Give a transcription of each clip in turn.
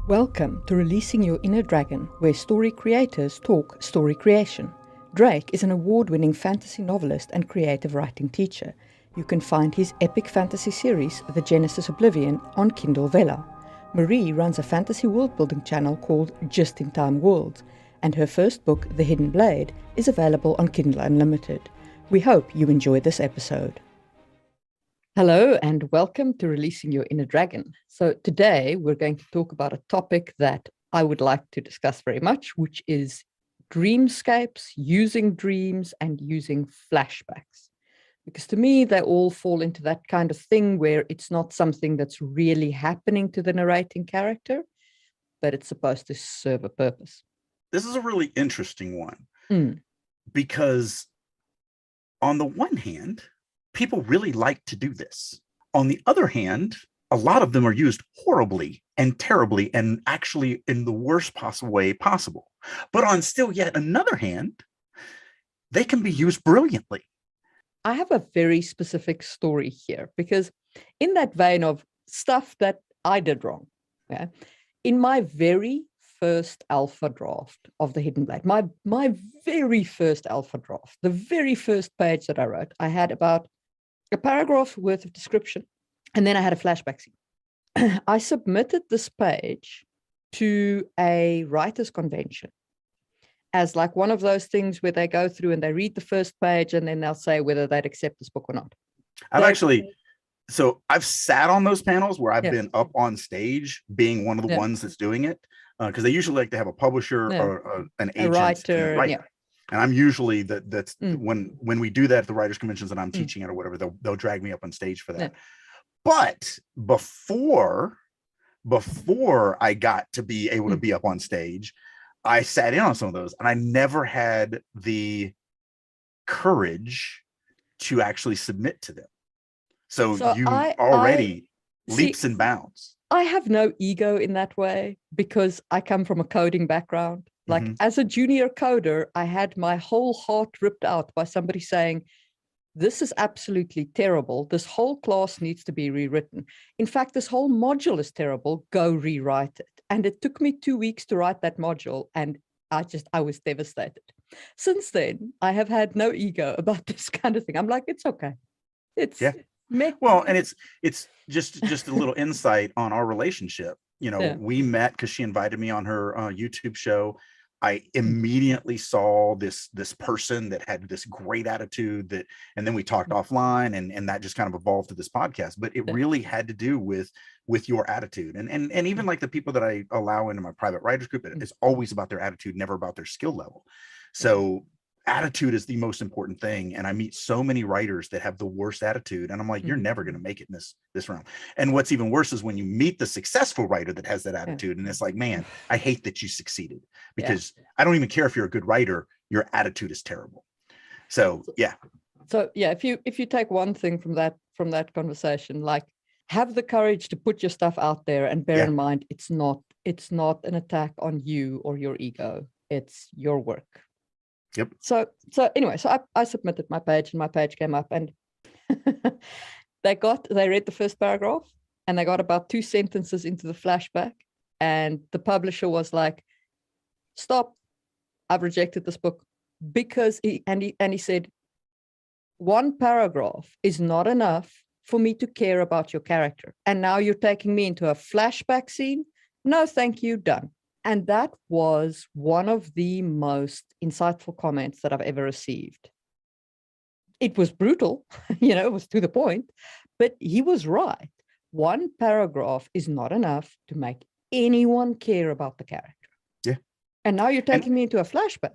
Welcome to Releasing Your Inner Dragon, where story creators talk story creation. Drake is an award-winning fantasy novelist and creative writing teacher. You can find his epic fantasy series, The Genesis Oblivion, on Kindle Vella. Marie runs a fantasy world-building channel called Just in Time Worlds, and her first book, The Hidden Blade, is available on Kindle Unlimited. We hope you enjoy this episode. Hello and welcome to Releasing Your Inner Dragon. So today we're going to talk about a topic that I would like to discuss very much, which is dreamscapes, using dreams and using flashbacks. Because to me, they all fall into that kind of thing where it's not something that's really happening to the narrating character, but it's supposed to serve a purpose. This is a really interesting one because on the one hand, people really like to do this. On the other hand, a lot of them are used horribly and terribly and actually in the worst possible way possible. But on still yet another hand, they can be used brilliantly. I have a very specific story here because in that vein of stuff that I did wrong, in my very first alpha draft of The Hidden Blade, my very first alpha draft, the very first page that I wrote, I had about a paragraph worth of description, and then I had a flashback scene. I submitted this page to a writers' convention as like one of those things where they go through and they read the first page and then they'll say whether they'd accept this book or not. I've sat on those panels where I've been up on stage being one of the ones that's doing it, because they usually like to have a publisher or an agent, a writer, and I'm usually that's when we do that at the writers' conventions and I'm teaching it or whatever, they'll drag me up on stage for that. But before I got to be able to be up on stage, I sat in on some of those, and I never had the courage to actually submit to them. So you already leaps and bounds. I have no ego in that way because I come from a coding background. Like as a junior coder, I had my whole heart ripped out by somebody saying, this is absolutely terrible. This whole class needs to be rewritten. In fact, this whole module is terrible. Go rewrite it. And it took me 2 weeks to write that module. And I was devastated. Since then, I have had no ego about this kind of thing. I'm like, it's okay. Well, and it's just a little insight on our relationship. We met because she invited me on her YouTube show. I immediately saw this person that had this great attitude and then we talked offline and that just kind of evolved to this podcast. But it really had to do with your attitude and even like the people that I allow into my private writers group, it's always about their attitude, never about their skill level. So attitude is the most important thing. And I meet so many writers that have the worst attitude. And I'm like, you're never going to make it in this round. And what's even worse is when you meet the successful writer that has that attitude. And it's like, man, I hate that you succeeded because I don't even care if you're a good writer, your attitude is terrible. So, if you take one thing from that conversation, like have the courage to put your stuff out there and bear in mind, it's not an attack on you or your ego. It's your work. Yep. So anyway, I submitted my page and my page came up and they read the first paragraph and they got about 2 sentences into the flashback and the publisher was like, stop, I've rejected this book because he said, 1 paragraph is not enough for me to care about your character. And now you're taking me into a flashback scene? No, thank you, done. And that was one of the most insightful comments that I've ever received. It was brutal, it was to the point, but he was right. 1 paragraph is not enough to make anyone care about the character. Yeah. And now you're taking me into a flashback.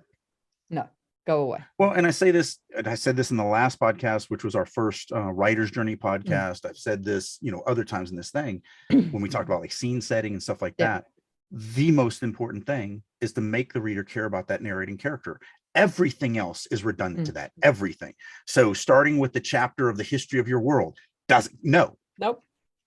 No, go away. Well, and I said this in the last podcast, which was our first writer's journey podcast. I've said this, other times in this thing when we talked about like scene setting and stuff like that. The most important thing is to make the reader care about that narrating character. Everything else is redundant to that. Everything. So starting with the chapter of the history of your world nope.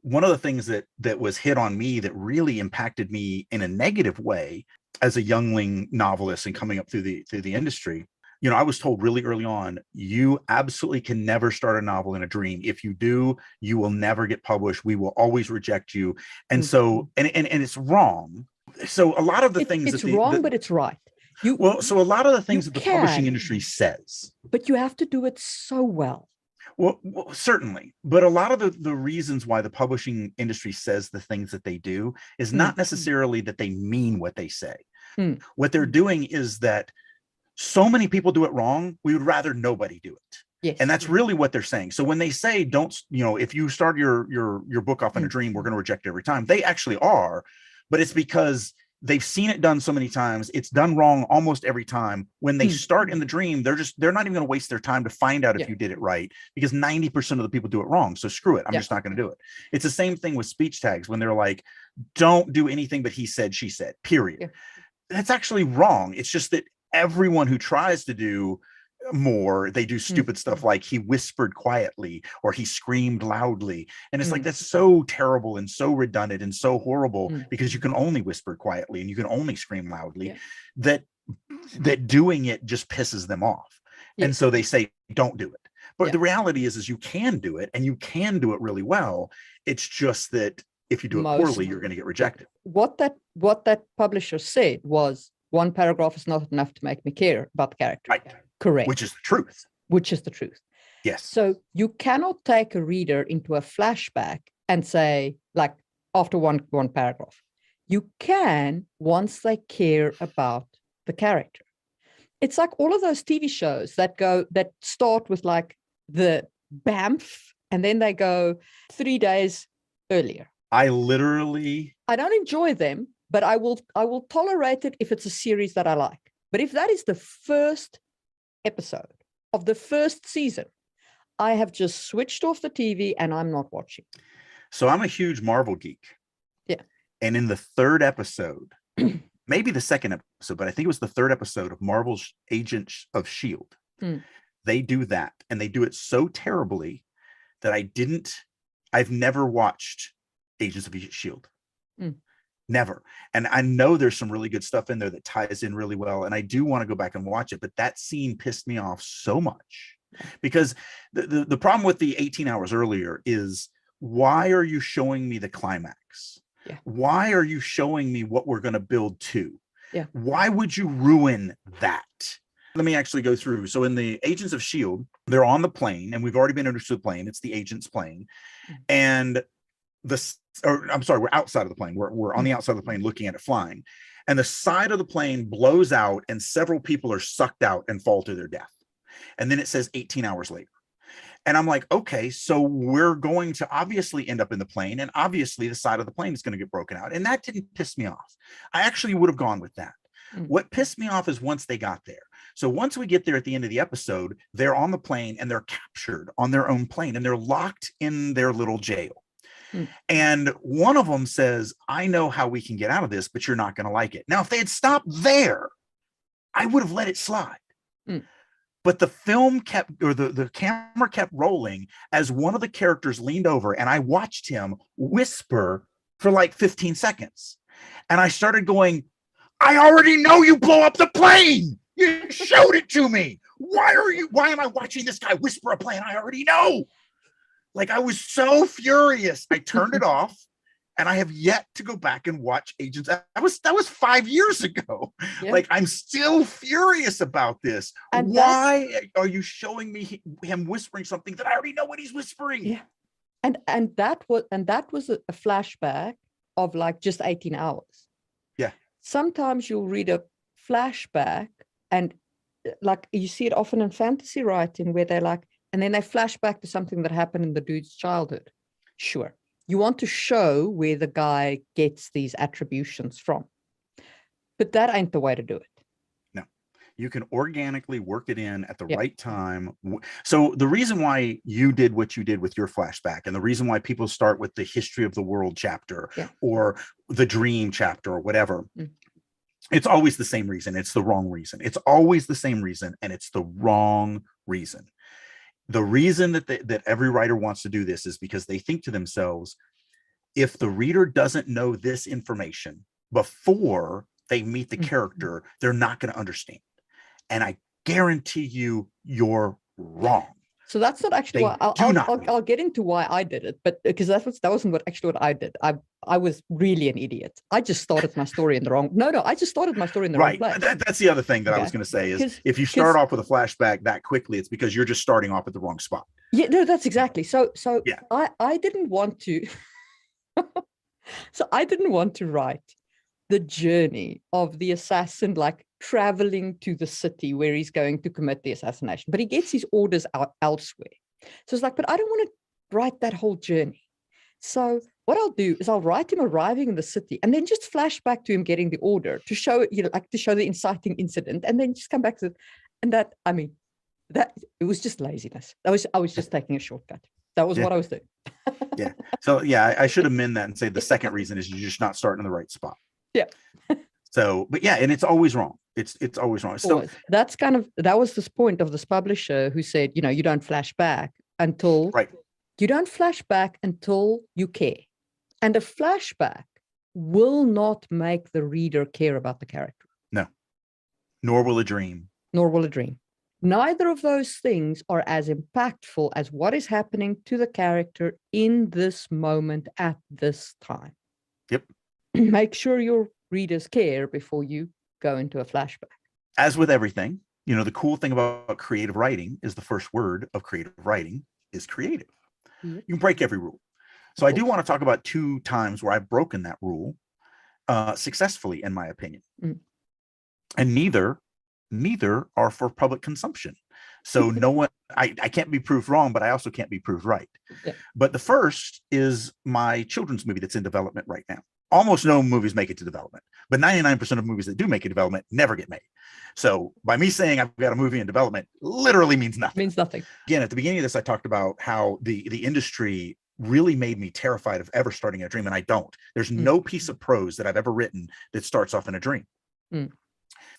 One of the things that was hit on me that really impacted me in a negative way as a youngling novelist and coming up through the industry, I was told really early on, you absolutely can never start a novel in a dream. If you do, you will never get published. We will always reject you. And so, and it's wrong. So a lot of the things it's wrong, but it's right. So a lot of the things that the publishing industry says, but you have to do it so well. Well, certainly. But a lot of the reasons why the publishing industry says the things that they do is not necessarily that they mean what they say. What they're doing is that so many people do it wrong, we would rather nobody do it. Yes. And that's really what they're saying. So when they say, don't, if you start your book off in a dream, we're going to reject it every time. They actually are, but it's because they've seen it done so many times. It's done wrong almost every time. When they start in the dream, they're not even going to waste their time to find out if you did it right, because 90% of the people do it wrong. So screw it. I'm just not going to do it. It's the same thing with speech tags when they're like, don't do anything but he said, she said, period. Yeah. That's actually wrong. It's just that everyone who tries to do more, they do stupid stuff like he whispered quietly or he screamed loudly, and it's like, that's so terrible and so redundant and so horrible, because you can only whisper quietly and you can only scream loudly, that doing it just pisses them off, and so they say don't do it. But the reality is you can do it, and you can do it really well. It's just that if you do it poorly, you're going to get rejected. What that publisher said was, one paragraph is not enough to make me care about the character. Right. Correct. Which is the truth. Which is the truth. Yes. So you cannot take a reader into a flashback and say, like, after one paragraph. You can once they care about the character. It's like all of those TV shows that start with like the BAMF, and then they go 3 days earlier. I don't enjoy them, but I will tolerate it if it's a series that I like. But if that is the first episode of the first season, I have just switched off the TV and I'm not watching. So I'm a huge Marvel geek. Yeah. And in the third episode, maybe the second episode, but I think it was the third episode of Marvel's Agents of S.H.I.E.L.D., they do that. And they do it so terribly that I've never watched Agents of S.H.I.E.L.D. Never. And I know there's some really good stuff in there that ties in really well, and I do want to go back and watch it, but that scene pissed me off so much, because the problem with the 18 hours earlier is, why are you showing me the climax? Yeah. Why are you showing me what we're going to build to? Yeah. Why would you ruin that? Let me actually go through. So in the Agents of S.H.I.E.L.D., they're on the plane, and we've already been introduced to the plane. It's the agent's plane. And we're outside of the plane. We're on the outside of the plane looking at it flying. And the side of the plane blows out, and several people are sucked out and fall to their death. And then it says 18 hours later. And I'm like, okay, so we're going to obviously end up in the plane, and obviously the side of the plane is going to get broken out. And that didn't piss me off. I actually would have gone with that. What pissed me off is once they got there. So once we get there at the end of the episode, they're on the plane and they're captured on their own plane, and they're locked in their little jail. And one of them says, I know how we can get out of this, but you're not going to like it. Now, if they had stopped there, I would have let it slide. But the film the camera kept rolling as one of the characters leaned over, and I watched him whisper for like 15 seconds. And I started going, I already know you blow up the plane. You showed it to me. Why am I watching this guy whisper a plane I already know? Like, I was so furious. I turned it off, and I have yet to go back and watch Agents. That was 5 years ago. Yeah. Like, I'm still furious about this. And why are you showing me him whispering something that I already know what he's whispering? Yeah. And that was a flashback of like just 18 hours. Yeah. Sometimes you'll read a flashback, and like you see it often in fantasy writing, where they're like, and then they flash back to something that happened in the dude's childhood. Sure. You want to show where the guy gets these attributions from. But that ain't the way to do it. No. You can organically work it in at the right time. So the reason why you did what you did with your flashback, and the reason why people start with the history of the world chapter or the dream chapter or whatever, it's always the same reason. It's the wrong reason. It's always the same reason, and it's the wrong reason. The reason that every writer wants to do this is because they think to themselves, if the reader doesn't know this information before they meet the character, they're not going to understand. And I guarantee you're wrong. So that's not actually They why do not. I'll get into why I did it, but because that wasn't what I did. I was really an idiot. I just started my story in the wrong. No, I just started my story in the wrong place. That's the other thing that I was going to say is if you start off with a flashback that quickly, it's because you're just starting off at the wrong spot. Yeah, no, that's exactly. So yeah. I didn't want to. So I didn't want to write the journey of the assassin, like traveling to the city where he's going to commit the assassination, but he gets his orders out elsewhere. So it's like, but I don't want to write that whole journey. So what I'll do is I'll write him arriving in the city and then just flash back to him getting the order to show, like to show the inciting incident, and then just come back to it. And that, I mean, that it was just laziness. I was just taking a shortcut. That was what I was doing. Yeah. So I should amend that and say the second reason is you're just not starting in the right spot. Yeah. So, but yeah, and it's always wrong. It's always wrong. So that was this point of this publisher who said, you don't flash back until you don't flash back until you care. And a flashback will not make the reader care about the character. No. Nor will a dream. Neither of those things are as impactful as what is happening to the character in this moment at this time. Yep. Make sure your readers care before you go into a flashback. As with everything, the cool thing about creative writing is the first word of creative writing is creative. Yep. You can break every rule. So I do want to talk about 2 times where I've broken that rule successfully, in my opinion. Mm. And neither are for public consumption. So no one, I can't be proved wrong, but I also can't be proved right. Yeah. But the first is my children's movie that's in development right now. Almost no movies make it to development, but 99% of movies that do make it to development never get made. So by me saying I've got a movie in development literally means nothing. Again, at the beginning of this, I talked about how the industry really made me terrified of ever starting a dream. And I don't. There's no piece of prose that I've ever written that starts off in a dream. Mm.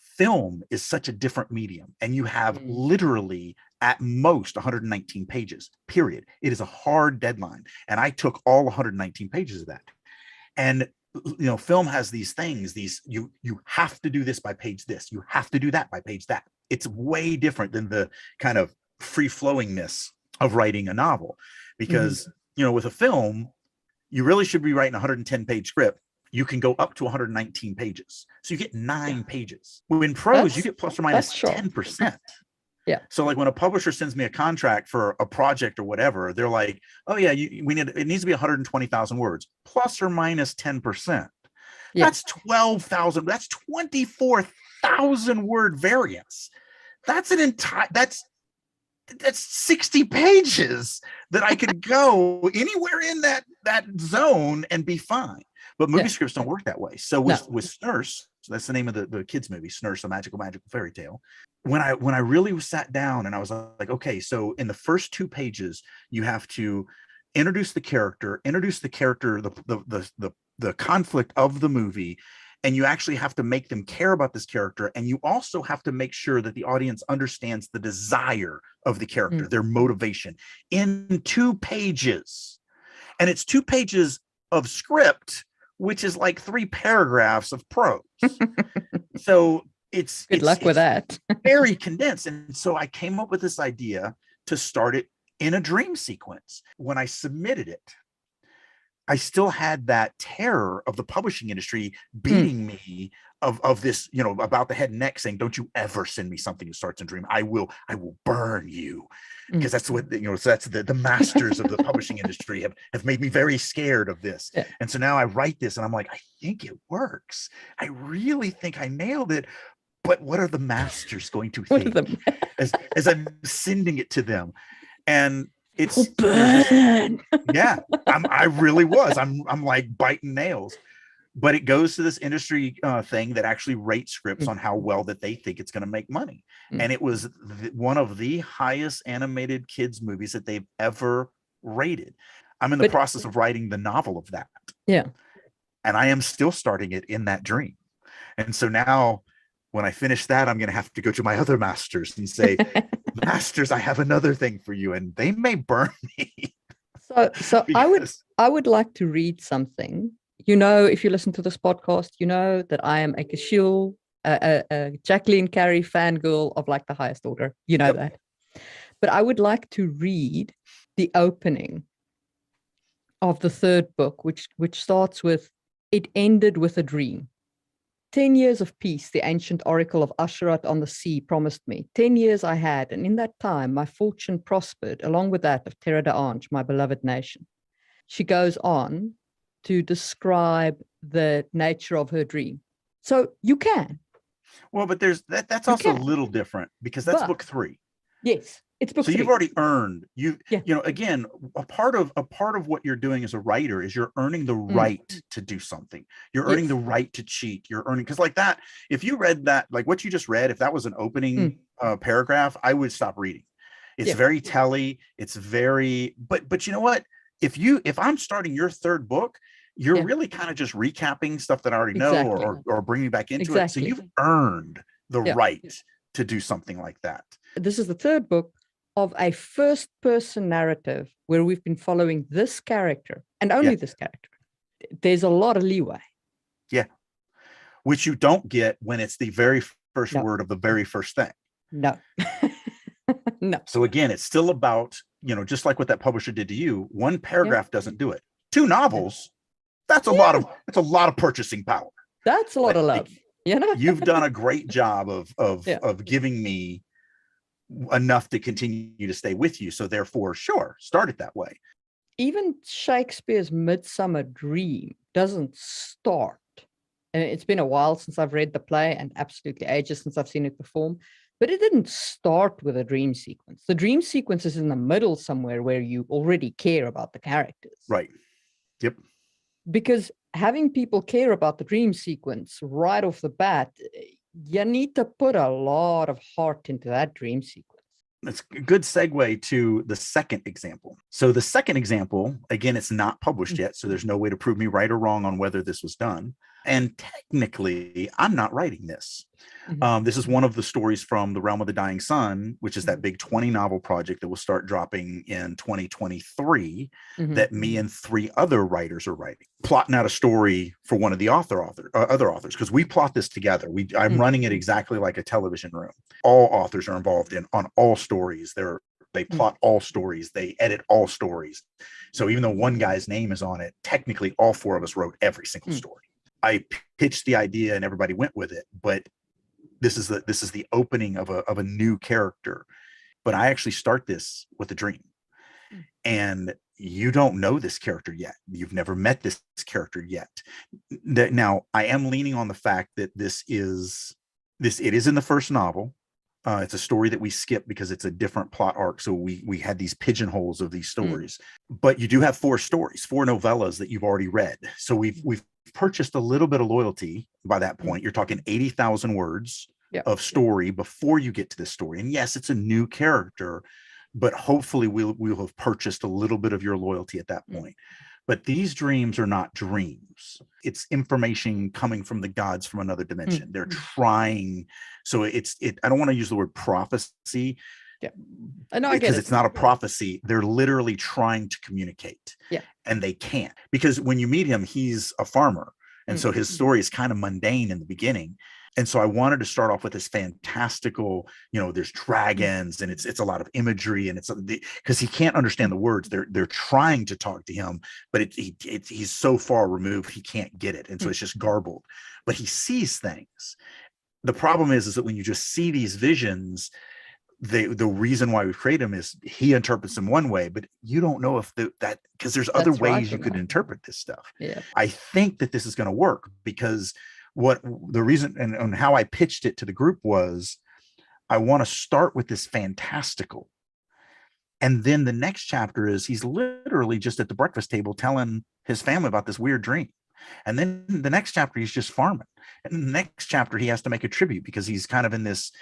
Film is such a different medium, and you have literally at most 119 pages, period. It is a hard deadline. And I took all 119 pages of that. And film has these things, you have to do this by page this, you have to do that by page that. It's way different than the kind of free flowingness of writing a novel, because with a film, you really should be writing a 110 page script. You can go up to 119 pages. So you get 9 pages. When prose, you get plus or minus 10%. Yeah. So like when a publisher sends me a contract for a project or whatever, they're like, oh yeah, it needs to be 120,000 words, plus or minus 10%. Yeah. That's 12,000. That's 24,000 word variance. That's that's 60 pages that I could go anywhere in that zone and be fine. But movie scripts don't work that way. So with Snurse, so that's the name of the kids movie, Snurse, a magical fairy tale. When I really sat down and I was like, okay, so in the first 2 pages, you have to introduce the character, the conflict of the movie, and you actually have to make them care about this character. And you also have to make sure that the audience understands the desire of the character, their motivation in 2 pages. And it's 2 pages of script, which is like 3 paragraphs of prose. So it's good luck with that. Very condensed. And so I came up with this idea to start it in a dream sequence. When I submitted it, I still had that terror of the publishing industry beating me of this, about the head and neck, saying, don't you ever send me something that starts in dream. I will burn you. Because that's what, so that's the masters of the publishing industry have made me very scared of this. Yeah. And so now I write this and I'm like, I think it works. I really think I nailed it. But what are the masters going to think as I'm sending it to them? And it's yeah, I really was. I'm like biting nails. But it goes to this industry thing that actually rates scripts on how well that they think it's going to make money. And it was one of the highest animated kids movies that they've ever rated. I'm in the process of writing the novel of that. Yeah. And I am still starting it in that dream. And so now when I finish that, I'm going to have to go to my other masters and say, masters, I have another thing for you. And they may burn me. So because I would like to read something. If you listen to this podcast, that I am a Kashil, a Jacqueline Carey fangirl of like the highest order. That. But I would like to read the opening of the third book, which starts with, "It ended with a dream. 10 years of peace, the ancient oracle of Asherat on the sea promised me. 10 years I had, and in that time my fortune prospered, along with that of Terra d'Ange, my beloved nation." She goes on to describe the nature of her dream. So you can. Well, but that's You also can. a little different, because that's book 3. Yes, it's book 3. So you've already earned, again, a part of what you're doing as a writer is you're earning the right to do something. You're earning the right to cheat. You're earning, because like that, if you read that, like what you just read, if that was an opening paragraph, I would stop reading. It's very telly. It's very, but you know what? If I'm starting your third book, you're really kind of just recapping stuff that I already know, or bringing me back into it. So you've earned the right to do something like that. This is the third book of a first-person narrative where we've been following this character and only this character. There's a lot of leeway. Yeah. Which you don't get when it's the very first word of the very first thing. No. No. So again, it's still about, just like what that publisher did to you, one paragraph doesn't do it. 2 novels, that's a lot of purchasing power. That's a lot of love. You've done a great job of giving me enough to continue to stay with you. So therefore, sure, start it that way. Even Shakespeare's Midsummer Dream doesn't start. And it's been a while since I've read the play, and absolutely ages since I've seen it perform. But it didn't start with a dream sequence. The dream sequence is in the middle somewhere where you already care about the characters. Right. Yep. Because having people care about the dream sequence right off the bat, you need to put a lot of heart into that dream sequence. It's a good segue to the second example. So the second example, again, it's not published yet, so there's no way to prove me right or wrong on whether this was done. And technically, I'm not writing this. This is one of the stories from The Realm of the Dying Sun, which is that big 20 novel project that will start dropping in 2023 that me and 3 other writers are writing, plotting out a story for one of the other authors, because we plot this together. I'm running it exactly like a television room. All authors are involved on all stories. They plot all stories. They edit all stories. So even though one guy's name is on it, technically all 4 of us wrote every single story. I pitched the idea and everybody went with it, but this is the opening of a new character. But I actually start this with a dream, and you don't know this character yet. You've never met this character yet. Now I am leaning on the fact that it is in the first novel. It's a story that we skip because it's a different plot arc. So we had these pigeonholes of these stories, but you do have 4 stories, 4 novellas that you've already read. So we've purchased a little bit of loyalty by that point. You're talking 80,000 words of story before you get to this story. And yes, it's a new character, but hopefully we'll have purchased a little bit of your loyalty at that point. But these dreams are not dreams. It's information coming from the gods from another dimension. They're trying. So I don't want to use the word prophecy. Yeah. I know, because it's not a prophecy. They're literally trying to communicate. Yeah. And they can't, because when you meet him, he's a farmer. And so his story is kind of mundane in the beginning. And so I wanted to start off with this fantastical, there's dragons and it's a lot of imagery, and it's because he can't understand the words. They're trying to talk to him, but he's so far removed, he can't get it. And so it's just garbled, but he sees things. The problem is that when you just see these visions, the reason why we create them is he interprets them one way, but you don't know if that because there's other ways you could interpret this stuff. Yeah. I think that this is going to work, because what the reason and how I pitched it to the group was, I want to start with this fantastical. And then the next chapter is he's literally just at the breakfast table telling his family about this weird dream. And then the next chapter, he's just farming. And the next chapter, he has to make a tribute because he's kind of in this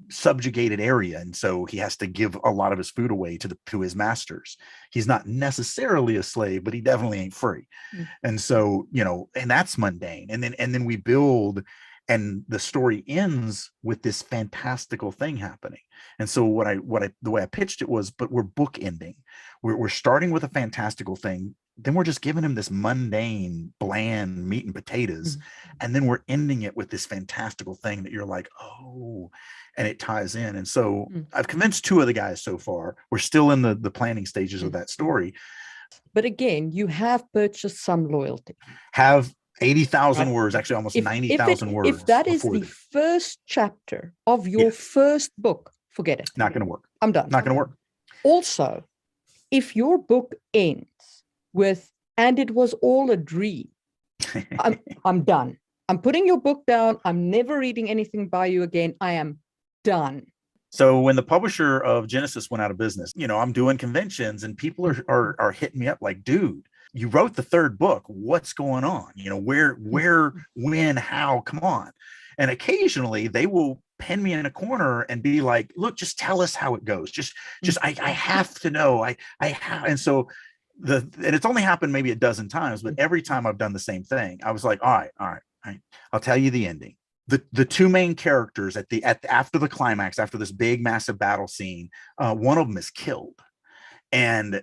subjugated area, and so he has to give a lot of his food away to his masters. He's not necessarily a slave, but he definitely ain't free. And so and that's mundane. And then we build, and the story ends with this fantastical thing happening. And so the way I pitched it was, but we're book ending. We're starting with a fantastical thing. then we're just giving him this mundane, bland meat and potatoes. And then we're ending it with this fantastical thing that you're like, oh, and it ties in. And so I've convinced 2 of the guys so far. We're still in the planning stages of that story. But again, you have purchased some loyalty. Have 80,000 words, actually almost 90,000 words. If that is the first chapter of your first book, forget it. Not going to work. I'm done. Not going to work. Also, if your book ends with, and it was all a dream, I'm done. I'm putting your book down. I'm never reading anything by you again. I am done. So when the publisher of Genesis went out of business, I'm doing conventions and people are hitting me up like, dude, you wrote the 3rd book. What's going on? Where, when, how, come on. And occasionally they will pin me in a corner and be like, look, just tell us how it goes. I have to know. I have. And so and it's only happened maybe a dozen times, but every time I've done the same thing, I was like, all right. I'll tell you the ending. The 2 main characters after the climax, after this big, massive battle scene, one of them is killed. And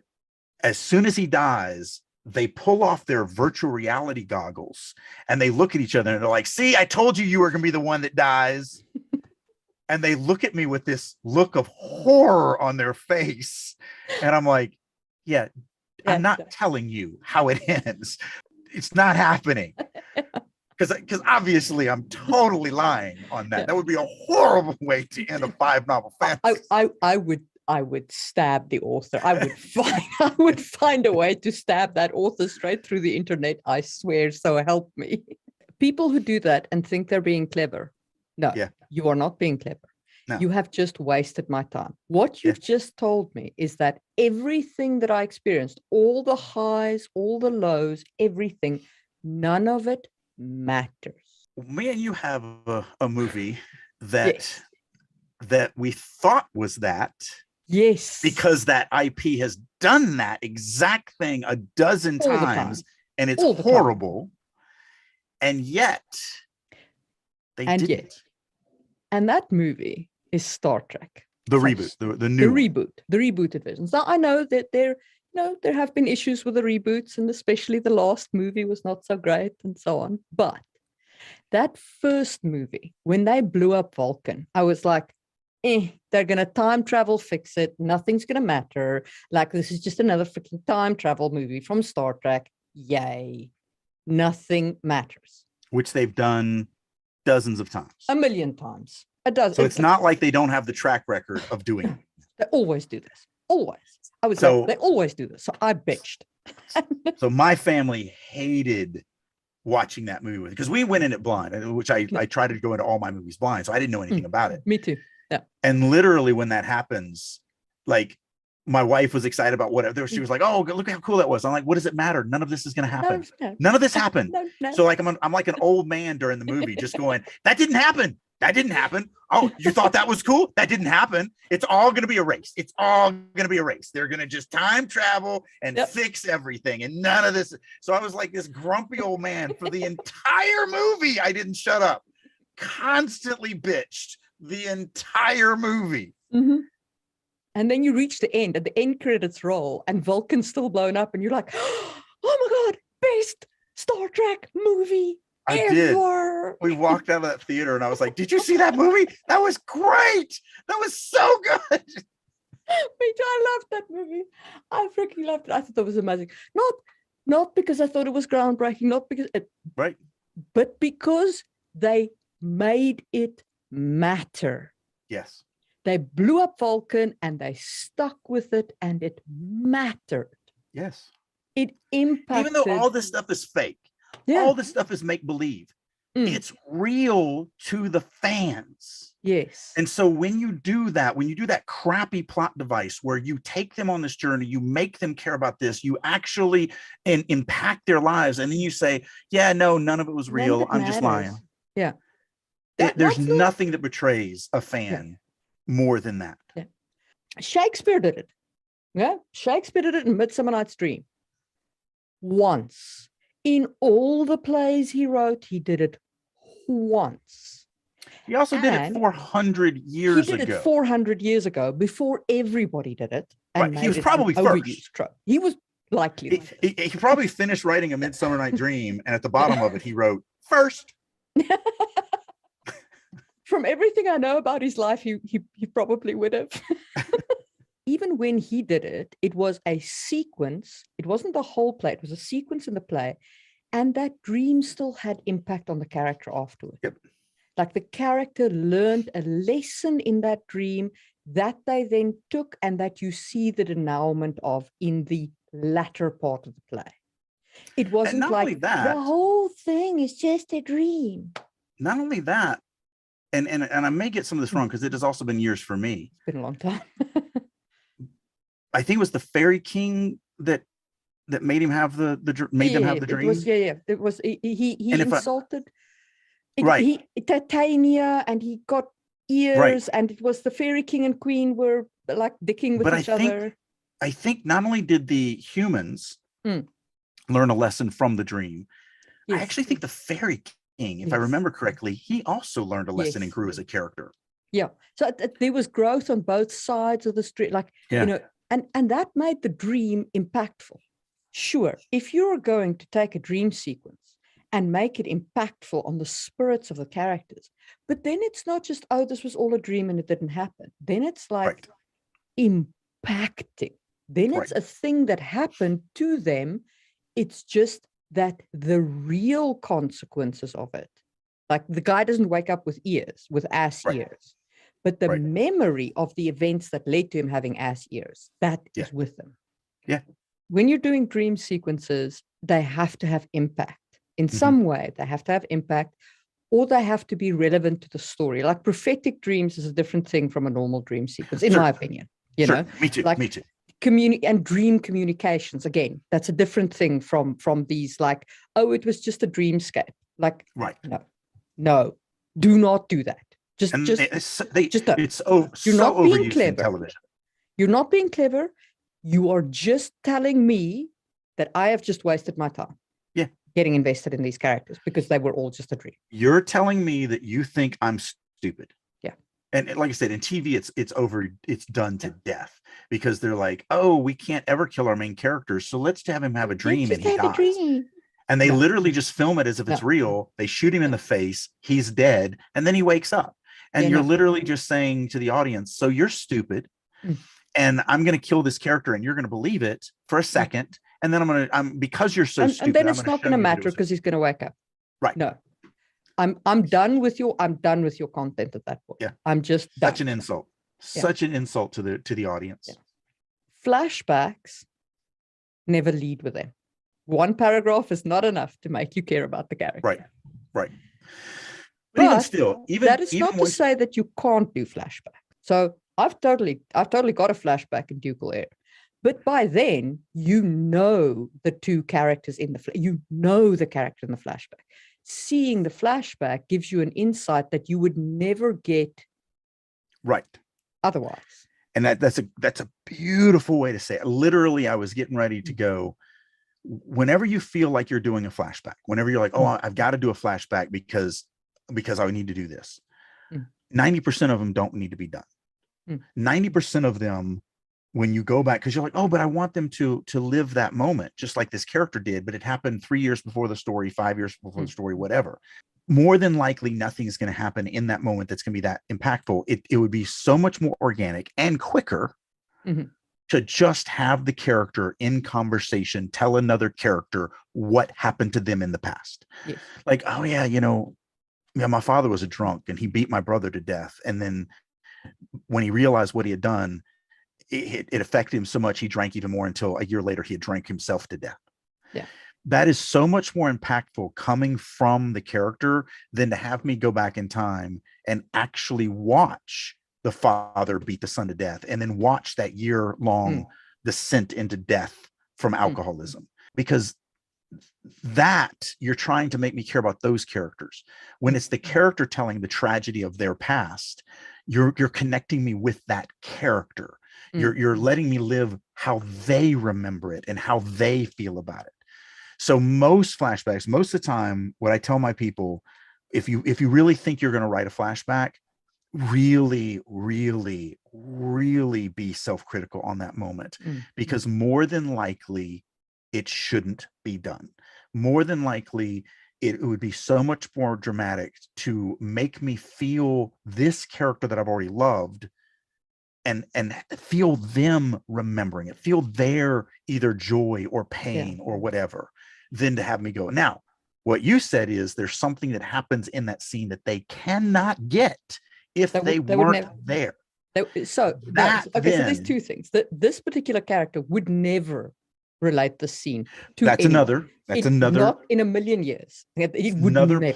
as soon as he dies, they pull off their virtual reality goggles and they look at each other and they're like, see, I told you were going to be the one that dies. And they look at me with this look of horror on their face. And I'm like, yeah, I'm not telling you how it ends. It's not happening. Because obviously I'm totally lying on that. That would be a horrible way to end a 5-novel fantasy. I would stab the author. I would find a way to stab that author straight through the internet. I swear, so help me. People who do that and think they're being clever. No, you are not being clever. No. You have just wasted my time. What you've just told me is that everything that I experienced, all the highs, all the lows, everything, none of it matters. Me and you have a movie that we thought was that. Yes. Because that IP has done that exact thing a dozen times and it's horrible. And yet they didn't. And that movie is Star Trek. The reboot, the new the rebooted versions. Now I know that there have been issues with the reboots, and especially the last movie was not so great and so on. But that first movie, when they blew up Vulcan, I was like, they're going to time travel, fix it. Nothing's going to matter. Like, this is just another freaking time travel movie from Star Trek. Yay. Nothing matters. Which they've done dozens of times. A million times. A dozen. So it's not like they don't have the track record of doing it. They always do this. Always. I would say they always do this. So I bitched. So my family hated watching that movie because we went in it blind, which I try to go into all my movies blind. So I didn't know anything about it. Me too. Yeah. And literally when that happens, like, my wife was excited about whatever. She was like, oh, look how cool that was. I'm like, what does it matter? None of this is going to happen. No. None of this happened. No. So like, I'm like an old man during the movie just going, that didn't happen. That didn't happen. Oh, you thought that was cool? That didn't happen. It's all going to be erased. It's all going to be erased. They're going to just time travel and fix everything. And none of this. So I was like this grumpy old man for the entire movie. I didn't shut up. Constantly bitched the entire movie. Mm-hmm. And then you reach the end and the end credits roll and Vulcan's still blown up and you're like, oh my God, best Star Trek movie ever. We walked out of that theater and I was like, did you see that movie? That was great. That was so good. I loved that movie. I freaking loved it. I thought that was amazing. Not because I thought it was groundbreaking, not because but because they made it matter. Yes. They blew up Vulcan and they stuck with it and it mattered. Yes. It impacted. Even though all this stuff is fake, all this stuff is make-believe, it's real to the fans. Yes. And so when you do that crappy plot device where you take them on this journey, you make them care about this, you actually impact their lives. And then you say, yeah, no, none of it was real. I'm just lying. Yeah. There's nothing that betrays a fan more than that. Yeah. Shakespeare did it. Yeah. Shakespeare did it in Midsummer Night's Dream. Once. In all the plays he wrote, he did it once. He also did it 400 years ago. He did it 400 years ago before everybody did it. And he was probably first. He was Likely. He probably finished writing A Midsummer Night Dream, and at the bottom of it, he wrote, first. From everything I know about his life, he probably would have. Even when he did it, it was a sequence. It wasn't the whole play. It was a sequence in the play. And that dream still had impact on the character afterwards. Yep. Like the character learned a lesson in that dream that they then took and that you see the denouement of in the latter part of the play. It wasn't like the whole thing is just a dream. Not only that, and I may get some of this wrong because it has also been years for me. It's been a long time. I think it was the Fairy King that made him have them have the dream. It was he insulted right. Titania, and he got ears, right. And it was the Fairy King and Queen were like dicking with each other. I think not only did the humans learn a lesson from the dream, yes. I actually think the Fairy King, if I remember correctly, he also learned a lesson and grew as a character. Yeah. So there was growth on both sides of the street, and that made the dream impactful. Sure, if you're going to take a dream sequence and make it impactful on the spirits of the characters, but then it's not just, oh, this was all a dream and it didn't happen. Then it's like impacting. Then it's a thing that happened to them. It's just that the real consequences of it, like the guy doesn't wake up with ass ears, but the memory of the events that led to him having ass ears, that is with them. Yeah. When you're doing dream sequences, they have to have impact in some way. They have to have impact, or they have to be relevant to the story. Like prophetic dreams is a different thing from a normal dream sequence, in my opinion. You know, me too. Like, me too. And dream communications, again, that's a different thing from these, like, oh, it was just a dreamscape. Like, no, do not do that. Just don't. You're not being clever. Television. You're not being clever. You are just telling me that I have just wasted my time. Yeah. Getting invested in these characters because they were all just a dream. You're telling me that you think I'm stupid. Yeah. And like I said, in TV, it's done to death because they're like, oh, we can't ever kill our main characters, so let's have him have a dream and he dies. And they literally just film it as if it's real. They shoot him in the face, he's dead, and then he wakes up. And you're literally just saying to the audience, so you're stupid. And I'm going to kill this character and you're going to believe it for a second. And then I'm because you're so stupid. And then it's not going to matter because he's going to wake up. Right. No, I'm done with your content at that point. Yeah. I'm just done. Such an insult. Such an insult to the audience. Yeah. Flashbacks never lead with them. One paragraph is not enough to make you care about the character. Right. But even still, that is not to say that you can't do flashback. So I've totally got a flashback in Ducal Air, but by then you know the two characters in the the character in the flashback. Seeing the flashback gives you an insight that you would never get otherwise. And that's a beautiful way to say it. Literally, I was getting ready to go. Whenever you feel like you're doing a flashback, whenever you're like, oh, I've got to do a flashback because I need to do this. 90% of them don't need to be done. 90% of them, when you go back, because you're like, oh, but I want them to live that moment, just like this character did, but it happened 3 years before the story, 5 years before the story, whatever. More than likely, nothing is going to happen in that moment that's going to be that impactful. It would be so much more organic and quicker to just have the character in conversation, tell another character what happened to them in the past. Yes. Like, oh yeah, my father was a drunk and he beat my brother to death. And then when he realized what he had done, it affected him so much he drank even more until a year later he had drank himself to death. Yeah. That is so much more impactful coming from the character than to have me go back in time and actually watch the father beat the son to death and then watch that year-long descent into death from alcoholism. Because that you're trying to make me care about those characters. When it's the character telling the tragedy of their past, you're connecting me with that character. You're letting me live how they remember it and how they feel about it. So most flashbacks, most of the time, what I tell my people, if you really think you're going to write a flashback, really, really, really be self-critical on that moment, because more than likely it shouldn't be done. More than likely, it would be so much more dramatic to make me feel this character that I've already loved and feel them remembering it, feel their either joy or pain or whatever, than to have me go. Now, what you said is there's something that happens in that scene that they cannot get if they weren't there. So there's two things. That this particular character would never relate the scene to that's anyone. That's another not in a million years. It would another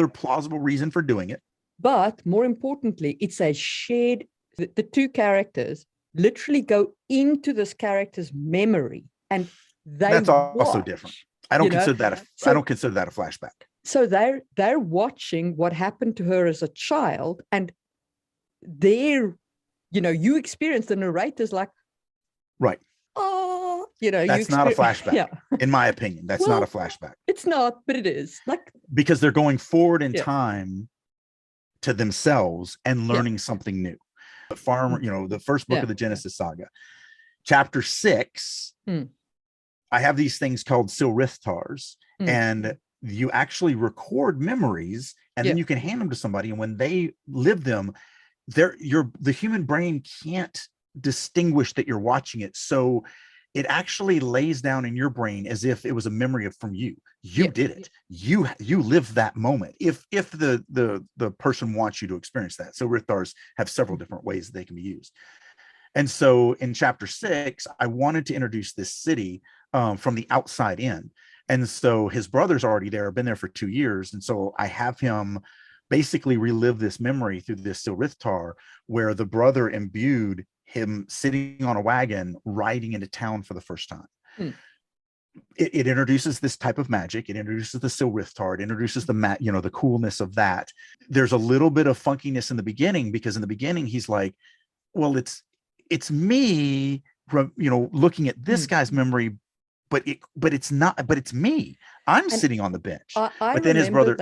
plausible reason for doing it. But more importantly, it's a shared. The two characters literally go into this character's memory, and that's also different. I don't consider that I don't consider that a flashback. So they're watching what happened to her as a child, and you experience the narrator's like, right. Oh, that's not a flashback. Yeah. In my opinion, that's not a flashback. It's not, but it is. Because they're going forward in time to themselves and learning something new. The farmer, the first book of the Genesis saga, chapter 6. I have these things called silrithtars, and you actually record memories, and then you can hand them to somebody, and when they live them, the human brain can't distinguish that you're watching it, so it actually lays down in your brain as if it was a memory from you. You did it. You lived that moment. If the person wants you to experience that. So silrithtars have several different ways that they can be used. And so in chapter 6, I wanted to introduce this city from the outside in. And so his brother's already there, been there for 2 years. And so I have him basically relive this memory through this silrithtar, where the brother imbued him sitting on a wagon riding into town for the first time. It introduces this type of magic. It introduces the silrithtar. It introduces the coolness of that. There's a little bit of funkiness in the beginning, because in the beginning he's like, well, it's me, looking at this guy's memory, but it's not, but it's me. I'm sitting on the bench. But then his brother.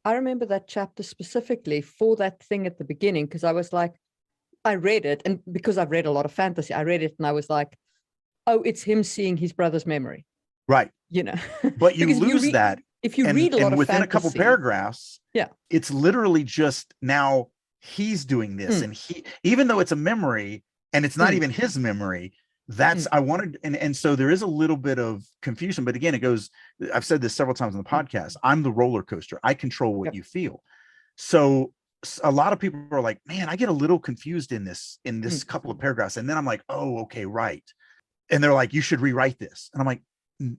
I remember that chapter specifically for that thing at the beginning, because I was like, I read it, and because I've read a lot of fantasy, I read it and I was like, oh, it's him seeing his brother's memory. Right. But you lose that. If you read a lot of within fantasy, a couple paragraphs, it's literally just now he's doing this. And even though it's a memory and it's not even his memory, I wanted, and so there is a little bit of confusion, but again, it goes, I've said this several times in the podcast, I'm the roller coaster. I control what you feel. So a lot of people are like, man, I get a little confused in this couple of paragraphs. And then I'm like, oh, okay, right. And they're like, you should rewrite this. And I'm like,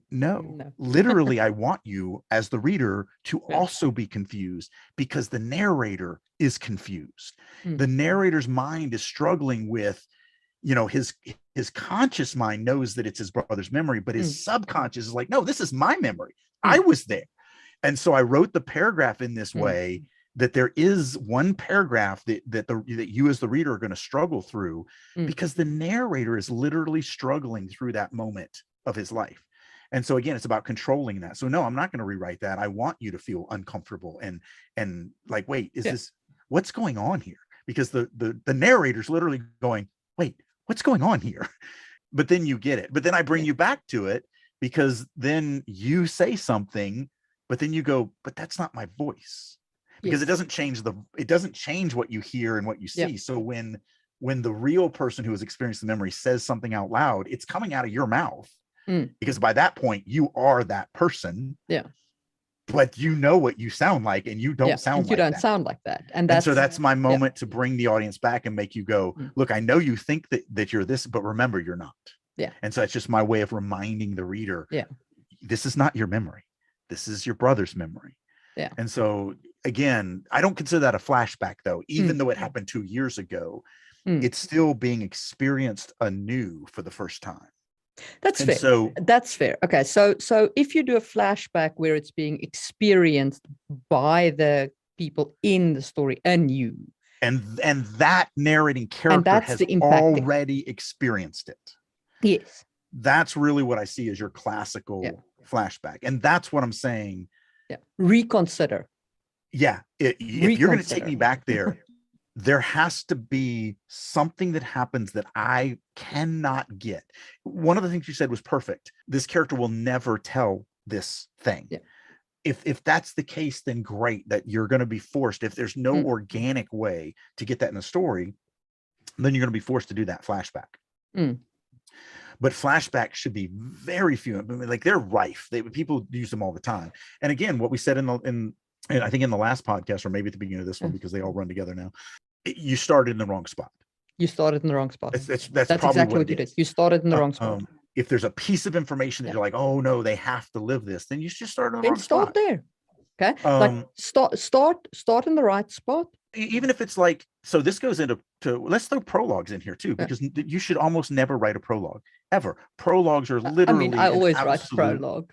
no. Literally, I want you as the reader to also be confused, because the narrator is confused. The narrator's mind is struggling with, his conscious mind knows that it's his brother's memory, but his subconscious is like, no, this is my memory. I was there. And so I wrote the paragraph in this way, that there is one paragraph that you as the reader are going to struggle through, because the narrator is literally struggling through that moment of his life. And so again, it's about controlling that. So no, I'm not going to rewrite that. I want you to feel uncomfortable and like, wait, is this, what's going on here? Because the narrator's literally going, wait, what's going on here? But then you get it. But then I bring you back to it, because then you say something, but then you go, but that's not my voice. Because it doesn't change what you hear and what you see. So when the real person who has experienced the memory says something out loud, it's coming out of your mouth, because by that point you are that person. But you know what you sound like, and you don't sound like that. Sound like that. And so that's my moment to bring the audience back and make you go, look, I know you think that you're this, but remember, you're not. And so it's just my way of reminding the reader, this is not your memory. This is your brother's memory. And so again, I don't consider that a flashback, though, even though it happened 2 years ago. It's still being experienced anew for the first time. That's fair. That's fair. Okay. So if you do a flashback where it's being experienced by the people in the story anew, and that narrating character has already experienced it. That's really what I see as your classical flashback. And that's what I'm saying. Reconsider. If you're going to take me back there, there has to be something that happens that I cannot get. One of the things you said was perfect. This character will never tell this thing. Yeah. If that's the case, then great, that you're going to be forced. If there's no organic way to get that in the story, then you're going to be forced to do that flashback. But flashbacks should be very few. I mean, like, they're rife. People use them all the time. And again, what we said in I think in the last podcast, or maybe at the beginning of this one, because they all run together now, you started in the wrong spot. You started in the wrong spot. That's probably exactly what you did. You started in the wrong spot. If there's a piece of information that you're like, oh no, they have to live this, then you just start in the wrong start spot. there. Okay. Like start in the right spot. Even if it's like, so this goes into let's throw prologues in here too, because you should almost never write a prologue ever. Prologues are literally, I always write a prologue.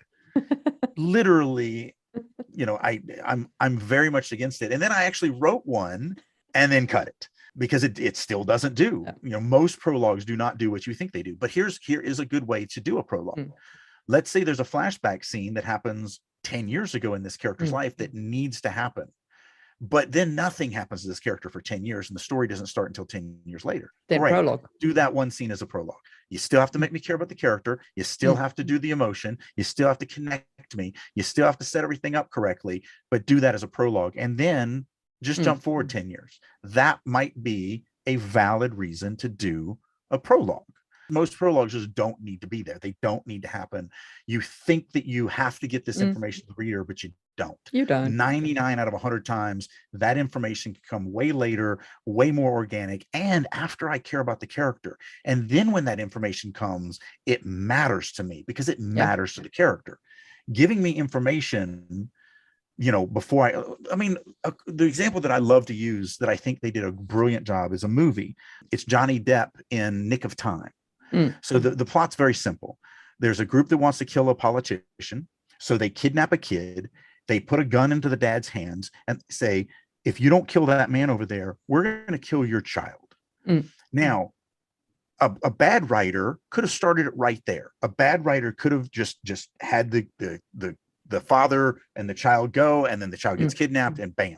Literally, I'm very much against it. And then I actually wrote one and then cut it, because it still doesn't do. Most prologues do not do what you think they do. But here is a good way to do a prologue. Let's say there's a flashback scene that happens 10 years ago in this character's life that needs to happen. But then nothing happens to this character for 10 years, and the story doesn't start until 10 years later. Then prologue. Do that one scene as a prologue. You still have to make me care about the character. You still have to do the emotion. You still have to connect me. You still have to set everything up correctly, but do that as a prologue. And then just jump forward 10 years. That might be a valid reason to do a prologue. Most prologues just don't need to be there. They don't need to happen. You think that you have to get this information to the reader, but you don't. You don't. 99 out of 100 times, that information can come way later, way more organic, and after I care about the character. And then when that information comes, it matters to me, because it matters to the character. Giving me information, before the example that I love to use that I think they did a brilliant job is a movie. It's Johnny Depp in Nick of Time. So the plot's very simple. There's a group that wants to kill a politician. So they kidnap a kid. They put a gun into the dad's hands and say, if you don't kill that man over there, we're going to kill your child. Now, a bad writer could have started it right there. A bad writer could have just had the father and the child go, and then the child gets kidnapped, and bam.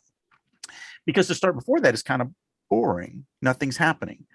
Because to start before that is kind of boring. Nothing's happening.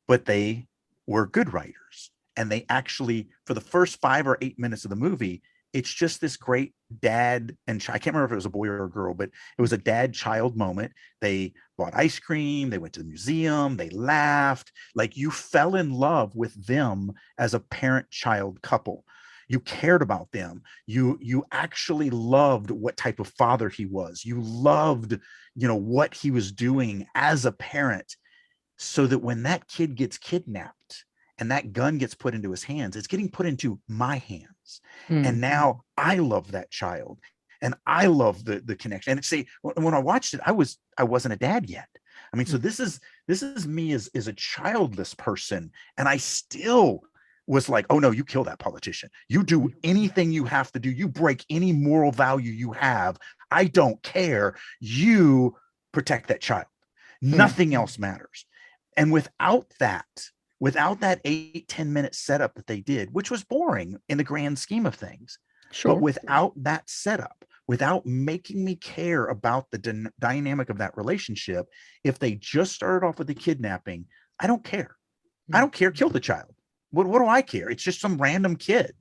But they were good writers. And they actually, for the first 5 or 8 minutes of the movie, it's just this great dad and I can't remember if it was a boy or a girl, but it was a dad-child moment. They bought ice cream. They went to the museum. They laughed. Like, you fell in love with them as a parent-child couple. You cared about them. You actually loved what type of father he was. You loved, what he was doing as a parent, so that when that kid gets kidnapped and that gun gets put into his hands, it's getting put into my hands. And now I love that child, and I love the connection. And when I watched it, I wasn't a dad yet. I mean, so this is me as a childless person. And I still was like, oh no, you kill that politician. You do anything you have to do. You break any moral value you have. I don't care. You protect that child. Nothing else matters. And without that 8-10 minute setup that they did, which was boring in the grand scheme of things, but without that setup, without making me care about the dynamic of that relationship, if they just started off with the kidnapping, I don't care. I don't care. Kill the child. What do I care? It's just some random kid.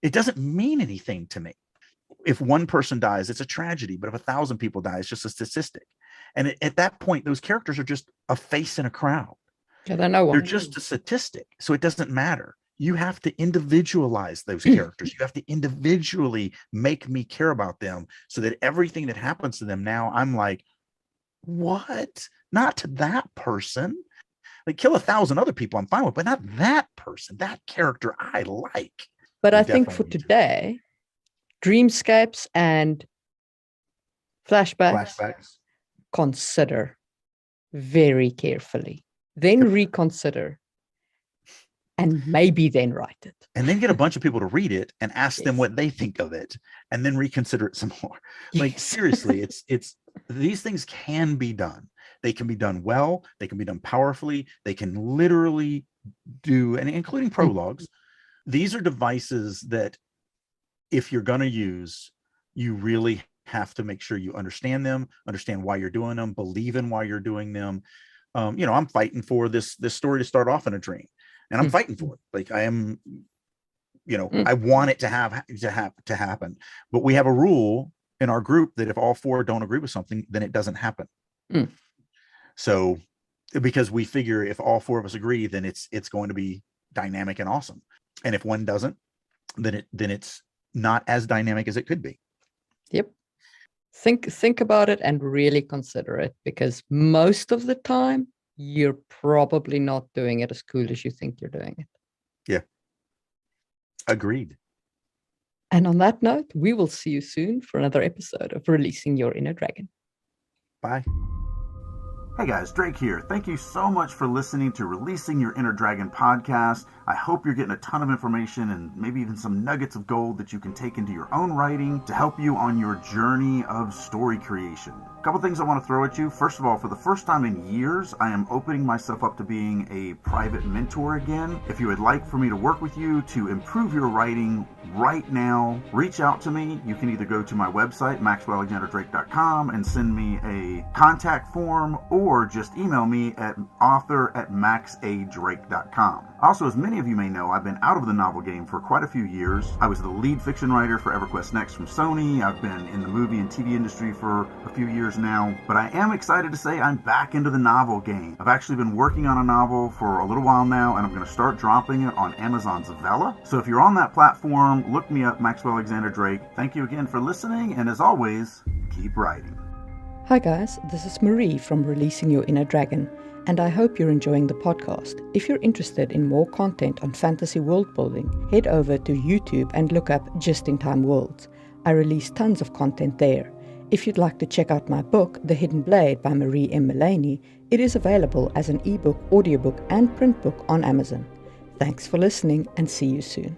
It doesn't mean anything to me. If one person dies, it's a tragedy. But if 1,000 people die, it's just a statistic. And at that point, those characters are just a face in a crowd. Yeah, they're just a statistic. So it doesn't matter. You have to individualize those characters. You have to individually make me care about them, so that everything that happens to them now, I'm like, what? Not to that person. Like, kill 1,000 other people, I'm fine with, but not that person, that character I like. But I think for today, dreamscapes and flashbacks, consider very carefully, then reconsider, and maybe then write it. And then get a bunch of people to read it and ask them what they think of it, and then reconsider it some more. Like, seriously, it's these things can be done. They can be done well. They can be done powerfully. They can literally do, and including prologues. These are devices that, if you're going to use, you really have to make sure you understand them, understand why you're doing them, believe in why you're doing them. I'm fighting for this story to start off in a dream, and I'm fighting for it. Like I am, I want it to happen. But we have a rule in our group that if all four don't agree with something, then it doesn't happen. So, because we figure if all four of us agree, then it's going to be dynamic and awesome. And if one doesn't, then it's not as dynamic as it could be. Yep. Think about it and really consider it, because most of the time you're probably not doing it as cool as you think you're doing it. Yeah. Agreed. And on that note, we will see you soon for another episode of Releasing Your Inner Dragon. Bye. Hey guys, Drake here. Thank you so much for listening to Releasing Your Inner Dragon podcast. I hope you're getting a ton of information and maybe even some nuggets of gold that you can take into your own writing to help you on your journey of story creation. A couple things I want to throw at you. First of all, for the first time in years, I am opening myself up to being a private mentor again. If you would like for me to work with you to improve your writing right now, reach out to me. You can either go to my website, maxwellalexanderdrake.com, and send me a contact form, or just email me at author@maxadrake.com. Also, as many of you may know, I've been out of the novel game for quite a few years. I was the lead fiction writer for EverQuest Next from Sony. I've been in the movie and TV industry for a few years now, but I am excited to say I'm back into the novel game. I've actually been working on a novel for a little while now, and I'm going to start dropping it on Amazon's Vella. So if you're on that platform, look me up, Maxwell Alexander Drake. Thank you again for listening, and as always, keep writing. Hi guys, this is Marie from Releasing Your Inner Dragon, and I hope you're enjoying the podcast. If you're interested in more content on fantasy world building, head over to YouTube and look up Just in Time Worlds. I release tons of content there. If you'd like to check out my book, The Hidden Blade by Marie M. Mullaney, it is available as an ebook, audiobook, and print book on Amazon. Thanks for listening, and see you soon.